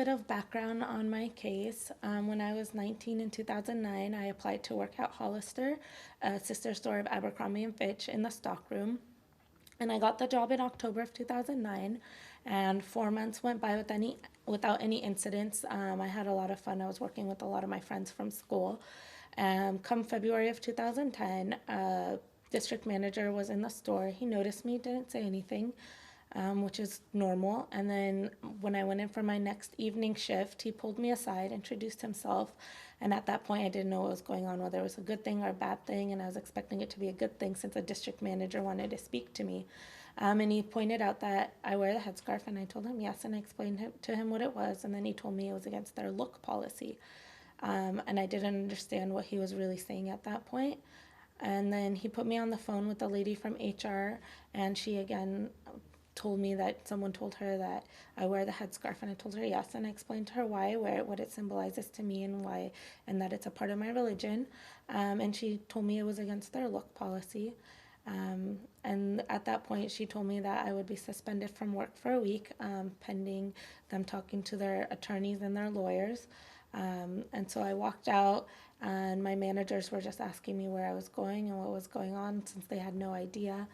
bit of background on my case. When I was 19 in 2009, I applied to work at Hollister, a sister store of Abercrombie and Fitch, in the stockroom. And I got the job in October of 2009, and 4 months went by without any incidents. I had a lot of fun. I was working with a lot of my friends from school. Come February of 2010, district manager was in the store. He noticed me, didn't say anything, which is normal. And then when I went in for my next evening shift, he pulled me aside, introduced himself. And at that point, I didn't know what was going on, whether it was a good thing or a bad thing. And I was expecting it to be a good thing since a district manager wanted to speak to me. And he pointed out that I wear the headscarf, and I told him yes, and I explained to him what it was. And then he told me it was against their look policy. And I didn't understand what he was really saying at that point. And then he put me on the phone with the lady from HR, and she again told me that someone told her that I wear the headscarf, and I told her yes, and I explained to her why I wear it, what it symbolizes to me, and why, and that it's a part of my religion. And she told me it was against their look policy. And at that point, she told me that I would be suspended from work for a week, pending them talking to their attorneys and their lawyers. And so I walked out, and my managers were just asking me where I was going and what was going on, since they had no idea.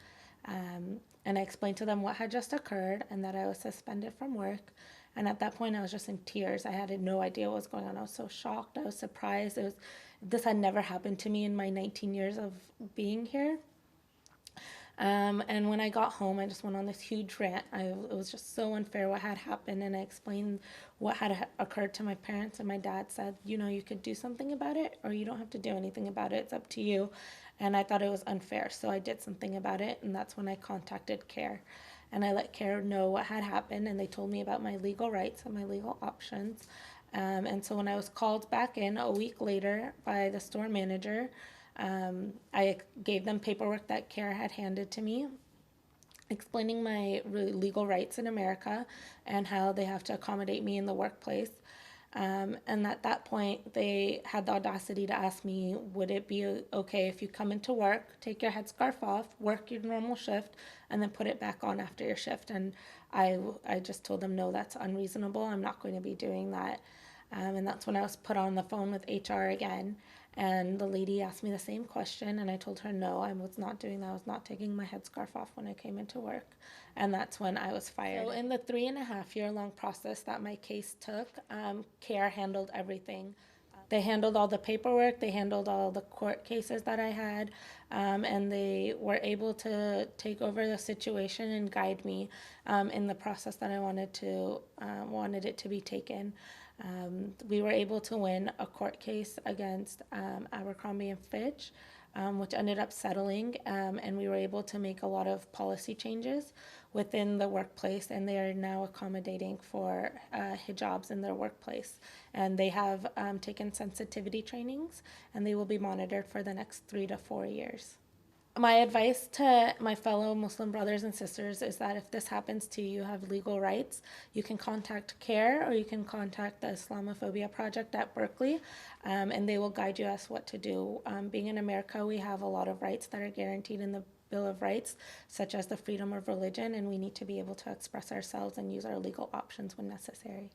And I explained to them what had just occurred and that I was suspended from work. And at that point, I was just in tears. I had no idea what was going on. I was so shocked. I was surprised. This had never happened to me in my 19 years of being here. And when I got home, I just went on this huge rant. It was just so unfair what had happened, and I explained what had occurred to my parents, and my dad said, you could do something about it, or you don't have to do anything about it. It's up to you. And I thought it was unfair, so I did something about it, and that's when I contacted CARE. And I let CARE know what had happened, and they told me about my legal rights and my legal options. And so when I was called back in a week later by the store manager, I gave them paperwork that CARE had handed to me, explaining my legal rights in America and how they have to accommodate me in the workplace. And at that point, they had the audacity to ask me, would it be okay if you come into work, take your headscarf off, work your normal shift, and then put it back on after your shift? And I just told them, no, that's unreasonable. I'm not going to be doing that. And that's when I was put on the phone with HR again. And the lady asked me the same question, and I told her no, I was not doing that. I was not taking my headscarf off when I came into work. And that's when I was fired. So in the 3.5-year-long process that my case took, CARE handled everything. They handled all the paperwork, they handled all the court cases that I had, and they were able to take over the situation and guide me in the process that I wanted it to be taken. We were able to win a court case against Abercrombie and Fitch, which ended up settling, and we were able to make a lot of policy changes within the workplace, and they are now accommodating for hijabs in their workplace. And they have taken sensitivity trainings, and they will be monitored for the next 3 to 4 years. My advice to my fellow Muslim brothers and sisters is that if this happens to you, you have legal rights. You can contact CARE, or you can contact the Islamophobia Project at Berkeley, and they will guide you as what to do. Being in America, we have a lot of rights that are guaranteed in the Bill of Rights, such as the freedom of religion, and we need to be able to express ourselves and use our legal options when necessary.